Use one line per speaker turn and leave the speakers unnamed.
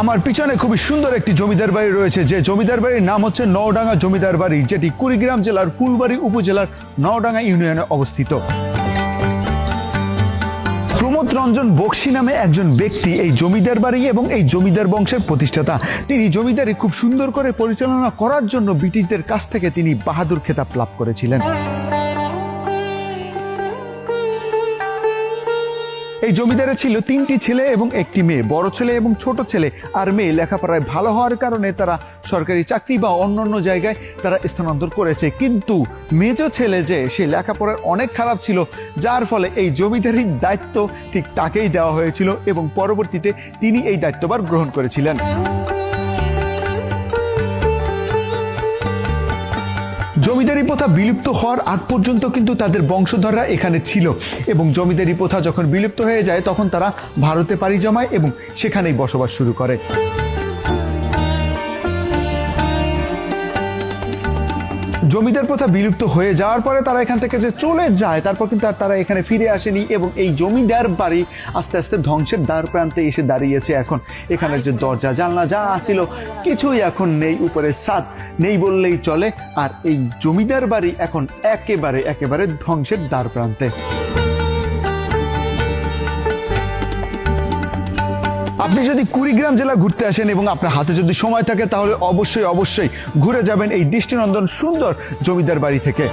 আমার পিছনে খুবই সুন্দর একটি জমিদার বাড়ি রয়েছে, যে জমিদার বাড়ির নাম হচ্ছে নওডাঙ্গা জমিদার বাড়ি, যেটি কুড়িগ্রাম জেলার ফুলবাড়ী উপজেলার নওডাঙ্গা ইউনিয়নে অবস্থিত। প্রমোদ রঞ্জন বক্সী নামে একজন ব্যক্তি এই জমিদার বাড়ি এবং এই জমিদার বংশের প্রতিষ্ঠাতা। তিনি জমিদারি খুব সুন্দর করে পরিচালনা করার জন্য ব্রিটিশদের কাছ থেকে তিনি বাহাদুর খেতাব লাভ করেছিলেন। এই জমিদারের ছিল 3টি ছেলে এবং একটি মেয়ে। বড় ছেলে এবং ছোট ছেলে আর মেয়ে লেখাপড়ায় ভালো হওয়ার কারণে তারা সরকারি চাকরি বা অন্যান্য জায়গায় তারা স্থানান্তর করেছে, কিন্তু মেজ ছেলে যে সে লেখাপড়ায় অনেক খারাপ ছিল, যার ফলে এই জমিদারির দায়িত্ব ঠিক তাকেই দেওয়া হয়েছিল এবং পরবর্তীতে তিনি এই দায়িত্বভার গ্রহণ করেছিলেন। জমিদারি প্রথা বিলুপ্ত হওয়ার আগ পর্যন্ত কিন্তু তাদের বংশধররা এখানে ছিল এবং জমিদারি প্রথা যখন বিলুপ্ত হয়ে যায় তখন তারা ভারতে পাড়ি জমায় এবং সেখানেই বসবাস শুরু করে। জমিদার প্রথা বিলুপ্ত হয়ে যাওয়ার পরে তারা এখান থেকে যে চলে যায়, তারপর কিন্তু আর তারা এখানে ফিরে আসেনি এবং এই জমিদার বাড়ি আস্তে আস্তে ধ্বংসের দ্বার প্রান্তে এসে দাঁড়িয়েছে। এখন এখানে যে দরজা জানলা যা ছিল কিছুই এখন নেই, উপরে ছাদ নেই বললেই চলে। আর এই জমিদার বাড়ি এখন একেবারে ধ্বংসের দ্বার প্রান্তে। আপনি যদি কুড়িগ্রাম জেলা ঘুরতে আসেন এবং আপনার হাতে যদি সময় থাকে তাহলে অবশ্যই ঘুরে যাবেন এই দৃষ্টিনন্দন সুন্দর জমিদার বাড়ি থেকে।